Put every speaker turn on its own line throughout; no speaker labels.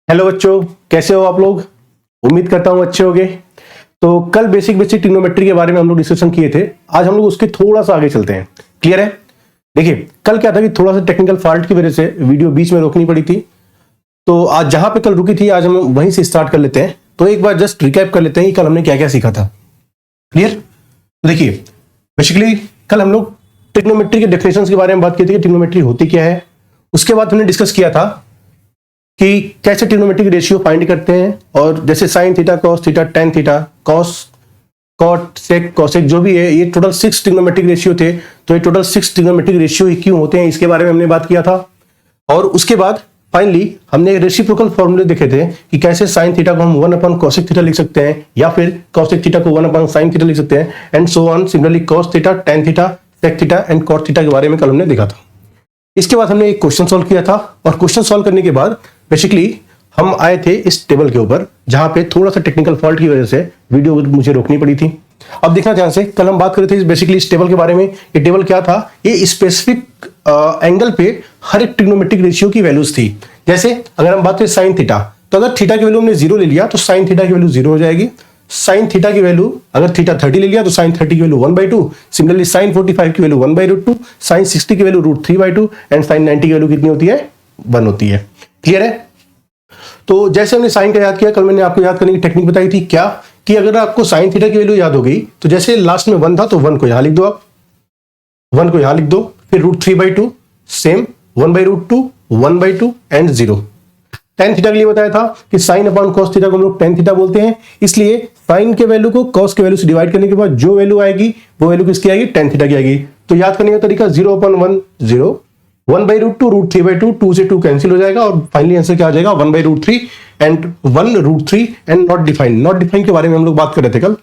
Hello बच्चों, कैसे हो आप लोग। उम्मीद करता हूं अच्छे होंगे। तो कल बेसिक ट्रिग्नोमेट्री के बारे में हम लोग डिस्कशन किए थे। आज हम लोग उसके थोड़ा सा आगे चलते हैं। क्लियर है। देखिए, कल क्या था कि थोड़ा सा टेक्निकल फॉल्ट की वजह से वीडियो बीच में रोकनी पड़ी थी। तो आज जहां पे कल रुकी थी, आज हम वहीं से स्टार्ट कर लेते हैं। तो एक बार जस्ट रिकैप कर लेते हैं कि कल हमने क्या क्या सीखा था। क्लियर। देखिए, बेसिकली कल हम लोग ट्रिग्नोमेट्री के डेफिनेशन के बारे में बात की थी कि ट्रिग्नोमेट्री होती क्या है। उसके बाद हमने डिस्कस किया था कि कैसे ट्रिग्नोमेट्रिक रेशियो फाइंड करते हैं, और जैसे sine theta, cos theta, tan theta, cos, cot, sec, cosec जो भी है, ये टोटल 6 ट्रिग्नोमेट्रिक रेशियो थे। तो ये टोटल 6 ट्रिग्नोमेट्रिक रेशियो ही क्यों होते हैं, इसके बारे में हमने बात किया था। और उसके बाद फाइनली हमने रेसिप्रोकल फॉर्मूले देखे थे कि कैसे साइन थीटा को हम 1 कॉसेक थीटा लिख सकते हैं, या फिर कॉसेक थीटा को 1 साइन थीटा लिख सकते हैं, and so on. Similarly cos theta, tan theta, sec theta and cot theta के बारे में कल हमने देखा था। इसके बाद हमने एक क्वेश्चन सॉल्व किया था, और क्वेश्चन सॉल्व करने के बाद बेसिकली हम आए थे इस टेबल के ऊपर, जहां पे थोड़ा सा टेक्निकल फॉल्ट की वजह से वीडियो मुझे रोकनी पड़ी थी। अब देखना ध्यान से, कल हम बात कर रहे थे बेसिकली इस टेबल के बारे में। ये टेबल क्या था, ये स्पेसिफिक एंगल पे हर एक ट्रिग्नोमेट्रिक रेशियो की वैल्यूज थी। जैसे अगर हम बात करें साइन थीटा, तो अगर थीटा की वैल्यू हमने 0 ले लिया तो साइन थीटा की वैल्यू 0 हो जाएगी। साइन थीटा की वैल्यू अगर थीटा 30 ले लिया तो साइन 30 की वैल्यू 1/2। सिमिलरली साइन 45 की वैल्यू 1/√2, साइन 60 की वैल्यू √3/2 एंड साइन 90 की वैल्यू कितनी होती है, 1 होती है। क्लियर है। तो जैसे हमने साइन का याद किया, कल मैंने आपको याद करने की टेक्निक बताई थी क्या, कि अगर आपको साइन थीटा की वैल्यू याद हो गई तो जैसे लास्ट में 1 था तो 1 को यहां लिख दो, आप 1 को यहां लिख दो, फिर √3/2, सेम 1/√2, 1/2 एंड 0। टेन थीटा के लिए बताया था कि साइन अपॉन कॉस थीटा को हम लोग टेन थीटा बोलते हैं। इसलिए साइन के वैल्यू को कॉस के वैल्यू से डिवाइड करने के बाद जो वैल्यू आएगी वो वैल्यू किसकी आएगी, टेन थीटा की आएगी। तो याद करने का तरीका 0/1 0, 1/√2, √3/2, 2 से 2 कैंसिल हो जाएगा, और फाइनली आंसर क्या आ जाएगा, 1/√3 and 1√3 and not defined. Not defined के बारे में हम लोग बात कर रहे थे कल,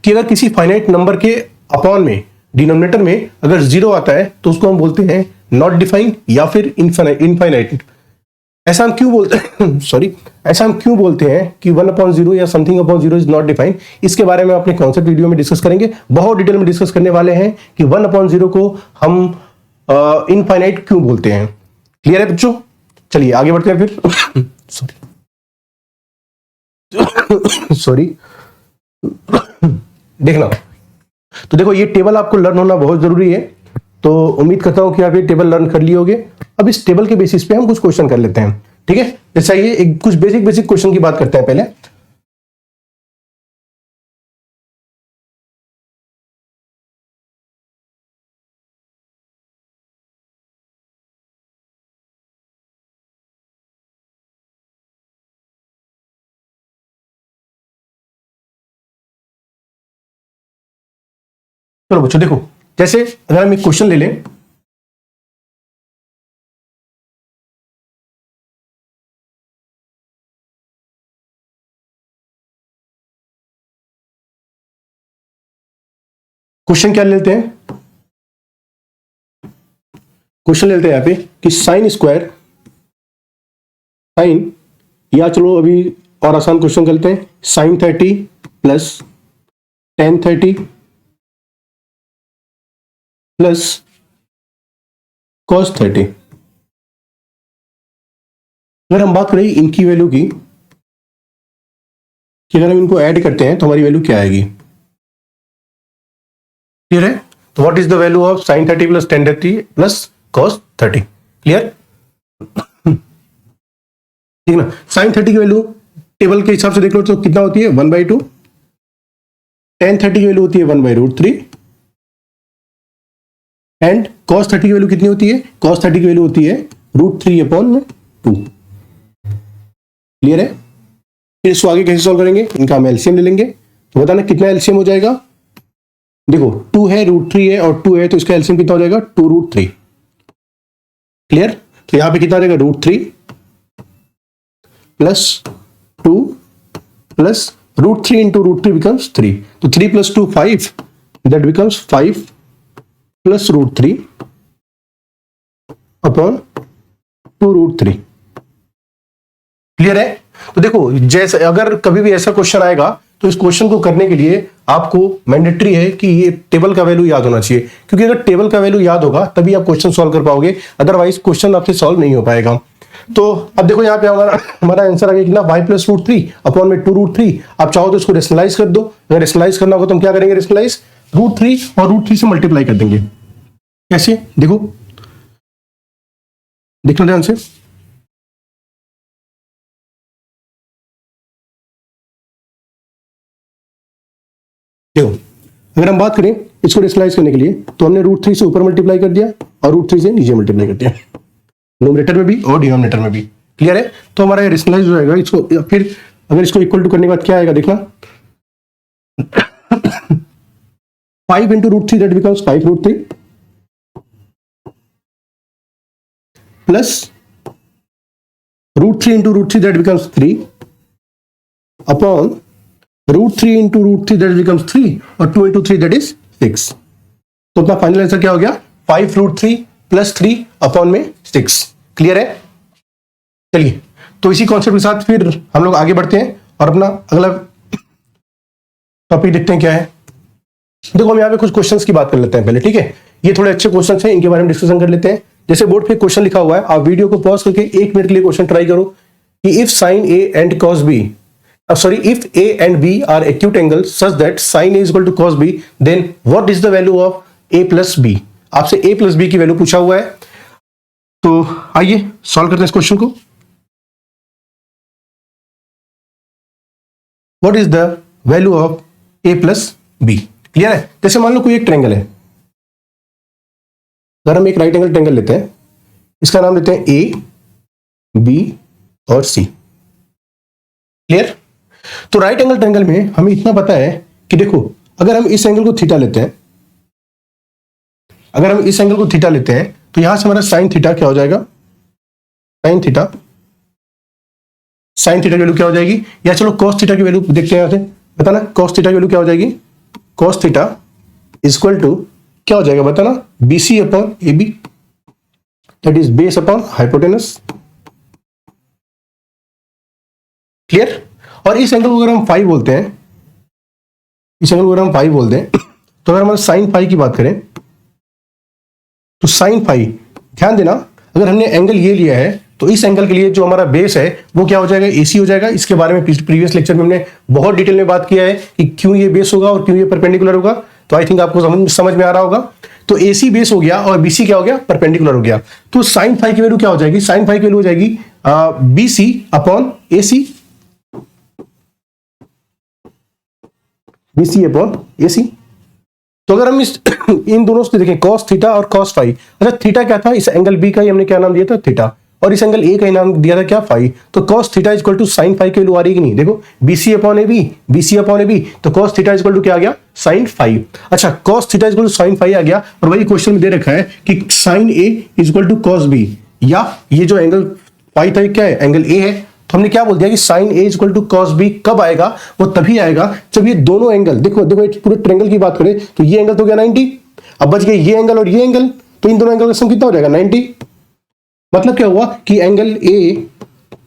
कि अगर किसी फाइनाइट नंबर के अपॉन में, डिनोमिनेटर में अगर 0 आता है तो उसको हम बोलते हैं नॉट डिफाइंड या फिर इनफाइनाइट। ऐसा हम क्यों बोलते हैं सॉरी, ऐसा हम क्यों बोलते हैं कि 1/0 या something upon 0 is not defined. इसके बारे में अपने कॉन्सेप्ट वीडियो में डिस्कस करेंगे, बहुत डिटेल में डिस्कस करने वाले हैं कि 1/0 को हम इनफाइनाइट क्यों बोलते हैं। क्लियर है बच्चों। चलिए आगे बढ़ते हैं फिर। सॉरी देखना। तो देखो, ये टेबल आपको लर्न होना बहुत जरूरी है। तो उम्मीद करता हूं कि आप ये टेबल लर्न कर लिए होंगे। अब इस टेबल के बेसिस पे हम कुछ क्वेश्चन कर लेते हैं, ठीक है। जैसे आइए एक कुछ बेसिक क्वेश्चन की बात करते हैं पहले। चलो बच्चों देखो, जैसे अगर हम एक क्वेश्चन ले लें, क्वेश्चन क्या लेते हैं, क्वेश्चन लेते हैं यहां पे कि साइन स्क्वायर, साइन, या चलो अभी और आसान क्वेश्चन करते हैं, sine 30 plus tan 30 plus cos 30। अगर हम बात करें इनकी वैल्यू की, कि अगर हम इनको ऐड करते हैं तो हमारी वैल्यू क्या आएगी। क्लियर है। तो what is the value of sine 30 plus tan 30 plus cos 30। Clear. ठीक ना। साइन 30 की वैल्यू टेबल के हिसाब से देख लो तो कितना होती है, 1/2। टेन 30 की वैल्यू होती है 1/√3, एंड कॉस 30 की वैल्यू कितनी होती है, कॉस 30 की वैल्यू होती है √3/2। क्लियर है। फिर इसको आगे कैसे सॉल्व करेंगे, इनका हम एलसीएम ले लेंगे। तो बताना कितना एलसीएम हो जाएगा। देखो 2 है, √3 है और 2 है, तो इसका एलसीएम कितना हो जाएगा, 2√3। क्लियर। तो यहां पे कितना आ जाएगा, √3 प्लस 2 प्लस √3 इंटू √3 बिकम्स 3। तो 3 plus 2 5, that becomes 5 plus √3 upon 2√3। Clear है। तो देखो, जैसे अगर कभी भी ऐसा क्वेश्चन आएगा तो इस क्वेश्चन को करने के लिए आपको मैंडेटरी है कि ये टेबल का वैल्यू याद होना चाहिए, क्योंकि अगर टेबल का वैल्यू याद होगा तभी आप क्वेश्चन सॉल्व कर पाओगे, अदरवाइज क्वेश्चन आपसे सॉल्व नहीं हो पाएगा। तो अब देखो यहाँ पे हमारा हमारा आंसर आ गया कितना, y plus root three upon में 2√3। आप चाहो तो इसको रेशनलाइज कर दो, अगर रेशनलाइज करना होगा तो हम क्या करेंगे, रेशनलाइज √3 और √3 से मल्टीप्लाई कर देंगे। कैसे, देखो देखना ध्यान से, देखो अगर हम बात करें इसको रेशनलाइज करने के लिए तो हमने √3 से ऊपर मल्टीप्लाई कर दिया और √3 से नीचे मल्टीप्लाई कर दिया, नोमिनेटर में भी और डिनोमिनेटर में भी। क्लियर है, तो हमारा ये रेशनलाइज हो जाएगा। इसको फिर अगर इसको इक्वल टू करने के बाद क्या आएगा देखना, 5 into √3 that becomes 5√3 plus √3 into √3 that becomes 3 upon √3 into √3 that becomes 3 और 2 into 3 that is 6। तो अपना फाइनल आंसर क्या हो गया, 5√3 plus 3 अपॉन में 6। क्लियर है, चलिए तो इसी कॉन्सेप्ट के साथ फिर हम लोग आगे बढ़ते हैं और अपना अगला टॉपिक देखते हैं क्या है। देखो हम यहाँ पे कुछ क्वेश्चंस की बात कर लेते हैं पहले, ठीक है। ये थोड़े अच्छे क्वेश्चंस हैं, इनके बारे में डिस्कशन कर लेते हैं। जैसे बोर्ड पे क्वेश्चन लिखा हुआ है, आप वीडियो को पॉज करके 1 मिनट के लिए क्वेश्चन ट्राई करो कि if sine a and cos b, sorry if a and b are acute angle such that sine a is equal to cos b, then what is the value of a plus b. आपसे a plus b की value पूछा हुआ है, तो आइए solve करते हैं इस क्वेश्चन को। What is the value of a plus b. Clear है, जैसे मान लो कोई एक ट्रायंगल है, अगर हम एक राइट एंगल ट्रायंगल लेते हैं, इसका नाम लेते हैं ए बी और सी। क्लियर, तो राइट एंगल ट्रायंगल में हमें इतना पता है कि देखो अगर हम इस एंगल को थीटा लेते हैं, अगर हम इस एंगल को थीटा लेते हैं तो यहां से हमारा साइन थीटा क्या हो जाएगा, साइन थीटा की वैल्यू क्या हो जाएगी, या चलो कॉस थीटा की वैल्यू देखते हैं यहां से, बताना कॉस थीटा की वैल्यू क्या हो जाएगी, कॉस थीटा इक्वल टू क्या हो जाएगा बताना, BC upon AB that is base upon hypotenuse. Clear, और इस एंगल को अगर हम फाइव बोलते हैं, इस एंगल को अगर हम फाइव बोलते हैं तो अगर हमारे साइन फाइव की बात करें तो साइन फाइव, ध्यान देना अगर हमने एंगल ये लिया है तो इस एंगल के लिए जो हमारा बेस है वो क्या हो जाएगा, AC हो जाएगा। इसके बारे में प्रीवियस लेक्चर में हमने बहुत डिटेल में बात किया है कि क्यों ये बेस होगा और क्यों ये परपेंडिकुलर होगा, तो आई थिंक आपको समझ में आ रहा होगा। तो AC बेस हो गया और BC क्या हो गया, परपेंडिकुलर हो गया। तो साइन फाइव की वैल्यू क्या हो जाएगी, साइन फाइव की वैल्यू हो जाएगी BC upon AC, BC upon AC। तो अगर हम इस इन दोनों से देखें कॉस थीटा और कॉस फाइव, अच्छा थीटा क्या था, इस एंगल बी का ही हमने क्या नाम दिया था, थीटा, और इस एंगल ए का ही नाम दिया था क्या, फाइव। तो cos theta equal to sine five की वैल्यू आ रही है कि नहीं, देखो BC upon AB, BC upon AB, तो कॉस थीटा इक्वल टू क्या आ गया, साइन फाइव। अच्छा cos theta equal to sine five आ गया, और वही क्वेश्चन में दे रखा है कि sine A equal to cos B, या ये जो एंगल फाइव था क्या है, एंगल A है, तो हमने क्या बोल दिया कि sine A equal to cos B कब आएगा, वो तभी आएगा जब ये दोनों एंगल, देखो पूरे ट्रायंगल की बात करें तो ये एंगल तो गया 90, अब बच गया ये एंगल और ये एंगल, तो इन दोनों एंगल का सम कितना हो जाएगा 90। मतलब क्या हुआ कि angle A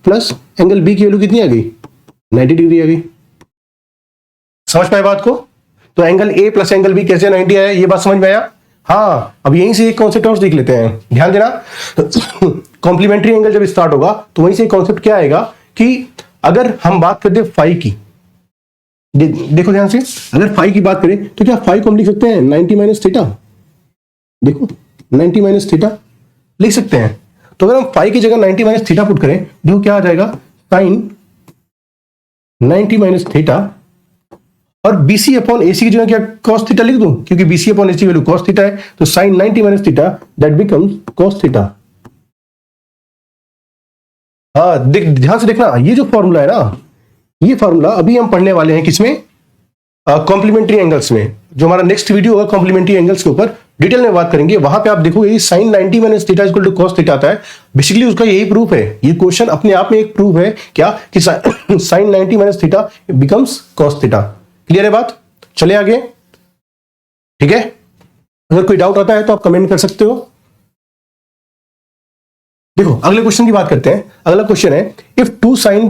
plus angle B की वैल्यू कितनी आ गई, 90 डिग्री आ गई। समझ पाए बात को, तो angle A plus angle B कैसे 90 आया, ये बात समझ में आया। हाँ, अब यहीं से एक कॉन्सेप्ट और देख लेते हैं, ध्यान देना। कॉम्प्लीमेंट्री एंगल जब स्टार्ट होगा तो वहीं से कॉन्सेप्ट क्या आएगा कि अगर हम बात करते हैं फाई की, देखो ध्यान से, अगर फाई की बात करें तो क्या फाई को हम लिख सकते हैं 90 माइनस थीटा, देखो 90 माइनस थीटा लिख सकते हैं। तो अगर हम फाई की जगह 90 माइनस थीटा पुट करें, देखो क्या आ जाएगा, साइन 90 माइनस थीटा, और BC अपॉन AC की जगह क्या cos थीटा लिख दूं, क्योंकि BC अपॉन AC की वैल्यू cos थीटा है, तो sin 90 minus theta that becomes cos theta. हाँ ध्यान से देखना, ये जो फॉर्मूला है ना, ये फॉर्मूला अभी हम पढ़ने वाले हैं किसमें, कॉम्प्लीमेंट्री एंगल्स में। जो हमारा नेक्स्ट वीडियो होगा कॉम्प्लीमेंट्री एंगल्स के ऊपर डिटेल में बात करेंगे, वहां पे आप देखोगे sin 90 minus theta equal to cos theta आता है। बेसिकली उसका यही प्रूफ है, ये क्वेश्चन अपने आप में एक प्रूफ है क्या कि sin 90 minus theta becomes cos theta. Clear है बात, चले आगे, ठीक है। अगर कोई डाउट आता है तो आप कमेंट कर सकते हो। देखो अगले क्वेश्चन की बात करते हैं। अगला क्वेश्चन है, if 2 sin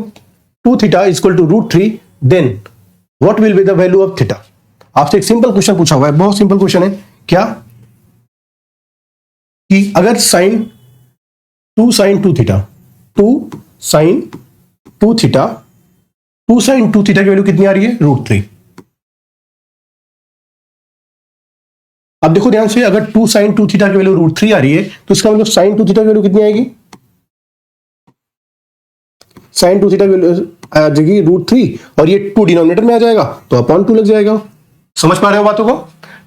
2 theta equal to √3 then what will be the value of theta. आपसे एक सिंपल क्वेश्चन पूछा हुआ है, बहुत सिंपल क्वेश्चन है, क्या कि अगर 2 sin 2 theta 2 sine 2 theta, 2 sine 2 theta की वैल्यू कितनी आ रही है? √3। अब देखो ध्यान से, अगर 2 साइन 2 थीटा की वैल्यू √3 आ रही है तो इसका मतलब साइन 2 थीटा की वैल्यू कितनी आएगी? साइन 2 थीटा की वैल्यू आ जाएगी √3 और ये 2 डिनोमिनेटर में आ जाएगा तो अपॉन 2 लग जाएगा। समझ पा रहे हो बातों को?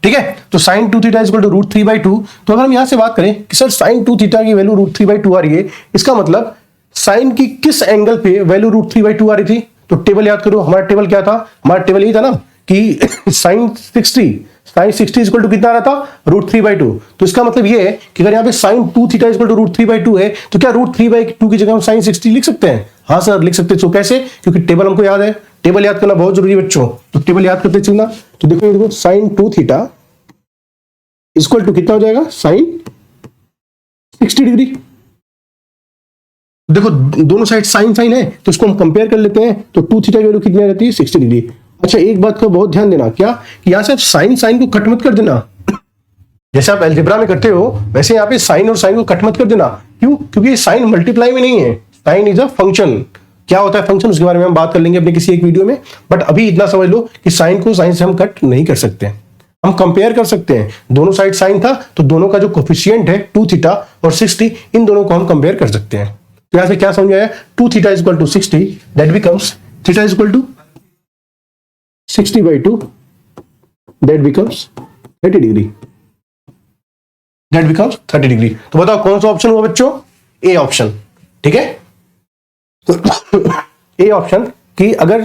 ठीक है, तो साइन 2 थीटा इक्वल टू √3/2। तो अगर हम यहां से बात करें कि सर साइन 2 थीटा की वैल्यू √3/2 आ रही है, इसका मतलब साइन की किस एंगल पे वैल्यू √3/2 आ रही थी? तो टेबल याद करो, हमारा टेबल क्या था? हमारा टेबल यही था ना कि साइन 60 इक्वल टू कितना आ रहा था? √3/2। तो इसका मतलब ये है कि अगर यहाँ पे साइन 2 थीटा इक्वल टू √3/2 है तो क्या √3/2 की जगह हम साइन 60 लिख सकते हैं? हाँ सर लिख सकते हैं। तो कैसे? क्योंकि टेबल हमको याद है, टेबल याद करना बहुत जरूरी है बच्चों, तो टेबल याद करते चलना। तो देखो साइन 2 थीटा इक्वल टू कितना हो जाएगा? Sine 60 degree. देखो दोनों साइड साइन साइन है तो इसको हम कंपेयर कर लेते हैं, तो 2 थीटा की वैल्यू कितनी रहती है? 60 डिग्री। अच्छा एक बात का बहुत ध्यान देना, क्या कि यहां से आप साइन साइन को कट मत कर देना, जैसे आप अलजेब्रा में करते हो वैसे यहाँ पे साइन और साइन को कट मत कर देना। क्यों? क्योंकि साइन मल्टीप्लाई में नहीं है, साइन इज अ फंक्शन। क्या होता है फंक्शन, उसके बारे में हम बात कर लेंगे अपने किसी एक वीडियो में, बट अभी इतना समझ लो कि साइन को साइन से हम कट नहीं कर सकते, हम कंपेयर कर सकते हैं। दोनों साइड साइन था तो दोनों का जो कोफिशिएंट है 2 थीटा और 60, इन दोनों को हम कंपेयर कर सकते हैं। तो यहां से क्या समझ आया? 2 theta equal to 60, that becomes theta equal to 60/2, that becomes 30 degree, that becomes 30 degree. तो बताओ कौन सा ऑप्शन हुआ बच्चों? A option. ठीक है, तो ए ऑप्शन कि अगर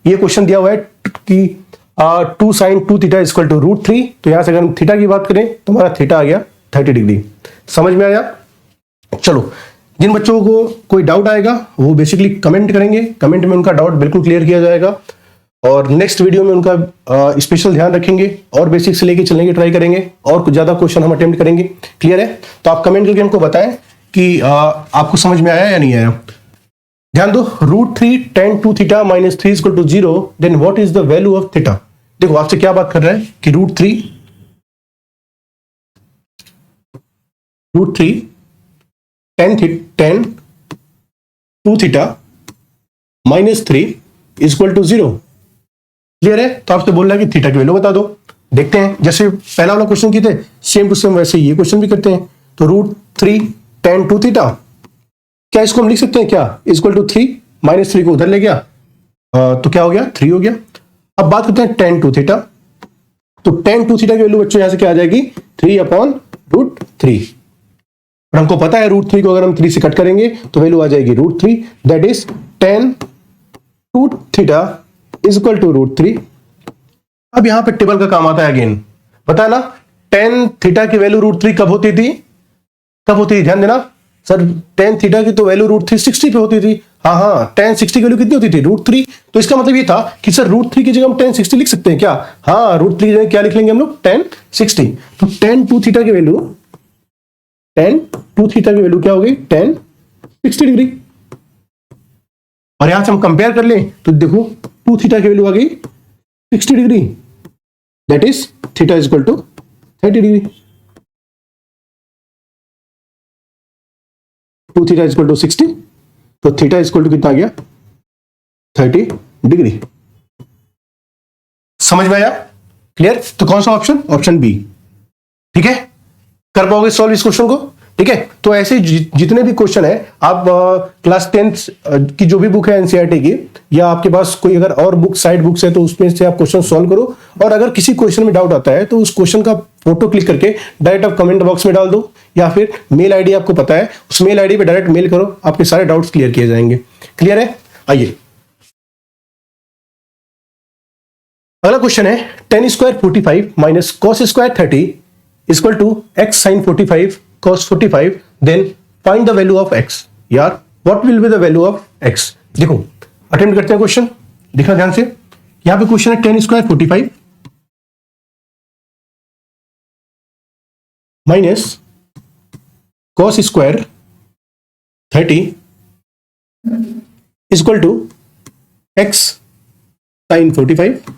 ये क्वेश्चन दिया हुआ है कि 2 साइन 2 थीटा इक्वल टू √3, तो यहां से अगर हम थीटा की बात करें तो हमारा थीटा आ गया 30 डिग्री। समझ में आया? चलो, जिन बच्चों को कोई डाउट आएगा वो बेसिकली कमेंट करेंगे, कमेंट में उनका डाउट बिल्कुल क्लियर किया जाएगा और नेक्स्ट वीडियो में उनका स्पेशल ध्यान रखेंगे और बेसिक से लेके चलने की ट्राई करेंगे और कुछ ज्यादा क्वेश्चन हम अटेम्प्ट करेंगे। क्लियर है? तो आप कमेंट करके हमको बताएं कि आपको समझ में आया या नहीं आया। ध्यान दो, √3 tan 2 theta minus 3 equal to 0, then what is the value of theta? देखो आपसे क्या बात कर रहा है कि √3 tan 2 theta minus 3 equal to 0। Clear है? तो आपसे बोल रहा है कि थीटा की वैल्यू बता दो। देखते हैं, जैसे पहला वाला क्वेश्चन किए थे सेम टू सेम वैसे ये क्वेश्चन भी करते हैं। तो √3 tan 2 थीटा, क्या इसको हम लिख सकते हैं क्या? इक्वल टू 3, -3 को उधर ले गया तो क्या हो गया? 3 हो गया। अब बात करते हैं tan 2 थीटा, तो tan 2 थीटा की वैल्यू बच्चों यहां से क्या आ जाएगी? 3/√3। और हमको पता है √3 को अगर हम 3 से कट करेंगे तो वैल्यू आ जाएगी √3, that is tan 2 theta equal to √3। अब यहां पे टेबल का काम आता है अगेन, पता है ना tan थीटा की वैल्यू √3 कब होती थी? कब होती थी? ध्यान देना सर, tan थीटा की तो वैल्यू √3 60 पे होती थी। हाँ, tan 60 की वैल्यू कितनी होती थी? √3। तो इसका मतलब ये था कि सर √3 की जगह हम tan 60 लिख सकते हैं क्या? हाँ, √3 की जगह क्या लिख लेंगे हम लोग? tan 60। तो tan 2 थीटा की वैल्यू क्या हो गई? tan 60 degree. और यहां से हम कंपेयर कर लें तो देखो 2 थीटा की वैल्यू आ गई 60 degree, that is theta equal to 30 degree. 2 theta equal to 60, तो थीटा इक्वल टू कितना आ गया? 30 डिग्री। समझ में आया? क्लियर? तो कौन सा ऑप्शन? Option B. ठीक है, कर पाओगे सॉल्व इस क्वेश्चन को? ठीक है, तो ऐसे जितने भी क्वेश्चन है आप क्लास 10th की जो भी बुक है एनसीईआरटी की, या आपके पास कोई अगर और बुक साइड बुक्स है तो उसमें से आप क्वेश्चन सॉल्व करो। और अगर किसी क्वेश्चन में डाउट आता है तो उस क्वेश्चन का फोटो क्लिक करके डायरेक्ट आप कमेंट बॉक्स में डाल दो, या फिर मेल आईडी आपको पता है उस मेल आईडी पे डायरेक्ट मेल करो, आपके सारे डाउट्स क्लियर किए जाएंगे। क्लियर है? आइए अगला क्वेश्चन है, tan square 45 minus cos square 30 equal to x sin 45 cos 45, then find the value of x। यार what will be the value of x? देखो अटेम्प्ट करते हैं क्वेश्चन, देखना ध्यान से। यहां पे क्वेश्चन है tan square 45 minus cos square 30 equal to x sin 45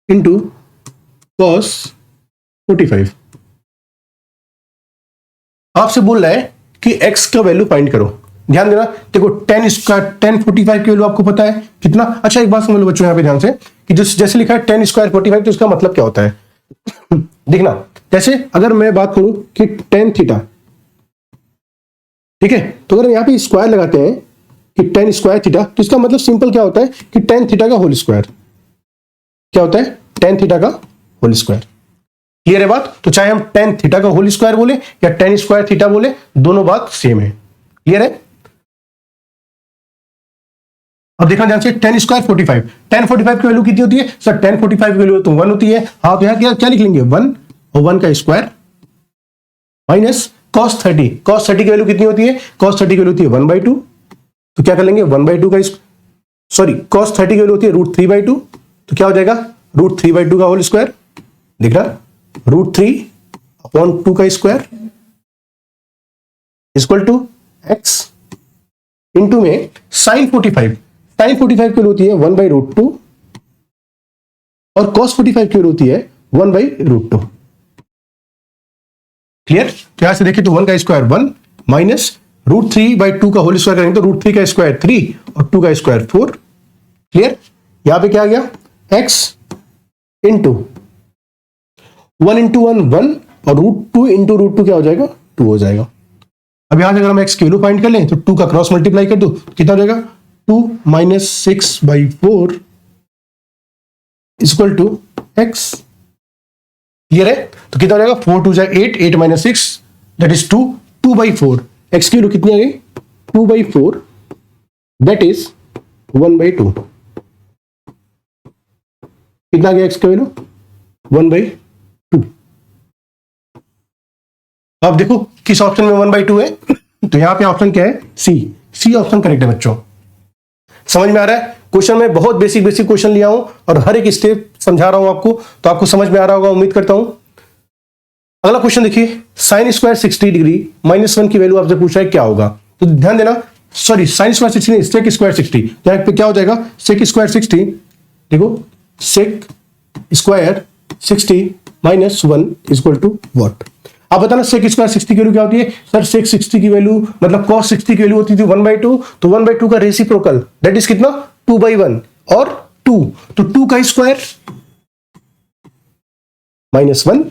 into cos 45। आपसे बोल रहा है कि x का वैल्यू फाइंड करो। ध्यान देना, देखो tan स्क्वायर, tan 45 की वैल्यू आपको पता है कितना। अच्छा एक बात समझ लो बच्चों यहाँ पे ध्यान से कि जैसे लिखा है tan स्क्वायर 45, तो इसका मतलब क्या होता है देखना। जैसे अगर मैं बात करूं कि tan थीटा, ठीक है, तो अगर यहाँ पे स्क्वायर लगाते हैं कि tan स्क्वायर थीटा, तो इसका मतलब सिंपल क्या होता है कि tan थीटा का होल स्क्वायर। क्या होता है? tan थीटा का होल स्क्वायर। क्लियर है बात? तो चाहे हम tan थीटा का होल स्क्वायर बोले या tan स्क्वायर थीटा बोले, दोनों बात सेम है। क्लियर है? अब देखना ध्यान से, tan स्क्वायर 45, tan 45 की वैल्यू कितनी होती है सर? tan 45 की वैल्यू तो 1 होती है। हाँ, तो यहां क्या लिख लेंगे? 1 और 1 का स्क्वायर माइनस cos 30। cos 30 की वैल्यू कितनी होती है? cos 30 की वैल्यू होती है 1/2। तो क्या कर लेंगे? 1/2 का सॉरी cos 30 की वैल्यू होती है √3/2। तो क्या हो जाएगा? √3/2 का होल स्क्वायर। देख रहा, √3/2 का square equal to x into में sin 45। sin 45 की होती है 1/√2 और cos 45 की होती है 1/√2। क्लियर? तो यहां से देखिए तो 1 का स्क्वायर 1 माइनस √3/2 का होल स्क्वायर करेंगे तो √3 का स्क्वायर 3 और 2 का स्क्वायर 4। क्लियर? यहां पे क्या आ गया? x इंटू 1 इंटू 1 1 और √2 इंटू √2 क्या हो जाएगा? 2 हो जाएगा। अब यहां से अगर हम x की वैल्यू फाइंड कर लें तो 2 का क्रॉस मल्टीप्लाई कर दो, कितना हो जाएगा? 2 minus 6/4 equal to x। Clear है? तो कितना हो जाएगा? 4 2 8, 8 माइनस 6 दैट इज 2, 2/4। x की वैल्यू कितनी आ गई? 2/4 दैट इज 1/2। कितना आ गया x का वैल्यू? 1/2। अब देखो किस ऑप्शन में 1/2 है, तो यहां पे ऑप्शन क्या है? सी ऑप्शन करेक्ट है बच्चों। समझ में आ रहा है? क्वेश्चन में बहुत बेसिक क्वेश्चन लिया हूं और हर एक स्टेप समझा रहा हूं आपको, तो आपको समझ में आ रहा होगा उम्मीद करता हूं। अगला क्वेश्चन देखिए, sin स्क्वायर 60 डिग्री -1 की वैल्यू आपसे पूछा है क्या होगा। तो ध्यान देना, सॉरी sin स्क्वायर 60 नहीं, sec स्क्वायर 60। यहां पे क्या हो जाएगा? sec स्क्वायर 60, देखो sec square 60 -1 equal to what? आप बताना sec स्क्वायर 60 की वैल्यू क्या होती है? सर sec 60 की वैल्यू मतलब cos 60 की वैल्यू होती थी 1/2, तो 1/2 का रेसिप्रोकल दैट इज कितना? 2/1 और 2, तो 2 का स्क्वायर -1,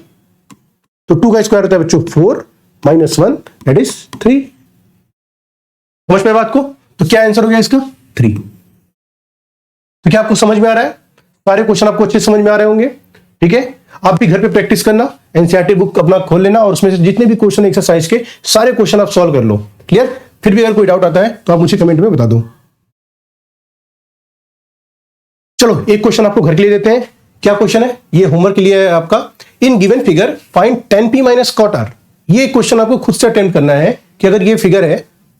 तो 2 का स्क्वायर होता है बच्चों 4 -1 दैट इज 3। समझ में बात को? तो क्या आंसर हो गया इसका? 3। तो क्या आपको समझ में आ रहा है? सारे क्वेश्चन आपको अच्छे समझ में आ रहे होंगे। ठीक है, आप भी घर पे प्रैक्टिस करना, एनसीईआरटी बुक अपना खोल लेना और उसमें से जितने भी क्वेश्चन एक्सरसाइज के सारे क्वेश्चन आप सॉल्व कर लो। क्लियर? फिर भी अगर कोई डाउट आता है तो आप मुझे कमेंट में बता दो। चलो एक क्वेश्चन आपको घर के लिए देते हैं। क्या क्वेश्चन है? ये होमवर्क के लिए है आपका। In given figure find tan p minus cot r। ये क्वेश्चन आपको खुद से अटेम्प्ट करना है कि अगर ये फिगर है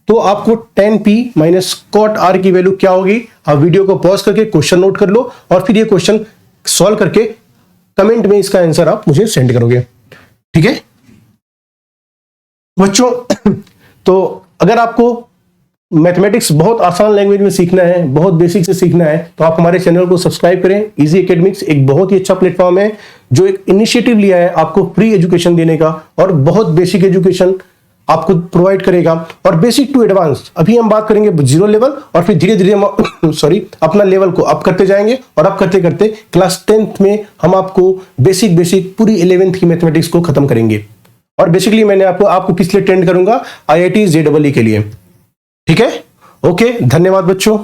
तो आपको tan p minus cot r की वैल्यू क्या होगी। आप वीडियो को पॉज करके क्वेश्चन नोट कर लो और फिर ये क्वेश्चन सॉल्व करके कमेंट में इसका आंसर आप मुझे सेंड करोगे। ठीक है बच्चों? तो अगर आपको मैथमेटिक्स बहुत आसान लैंग्वेज में सीखना है, बहुत बेसिक से सीखना है, तो आप हमारे चैनल को सब्सक्राइब करें। इजी एकेडमिक्स एक बहुत ही अच्छा प्लेटफॉर्म है जो एक इनिशिएटिव लिया है आपको फ्री एजुकेशन देने का और बहुत बेसिक एजुकेशन आपको प्रोवाइड करेगा और बेसिक टू एडवांस। अभी हम बात करेंगे 0 लेवल और फिर धीरे धीरे हम अपना लेवल को अप करते जाएंगे और अप करते करते क्लास 10th में हम आपको बेसिक पूरी 11th की मैथमेटिक्स को खत्म करेंगे। और बेसिकली मैंने आपको किस लिए ट्रेंड करूंगा? IIT JEE के लिए। ठीक है? ओके, धन्यवाद बच्चों।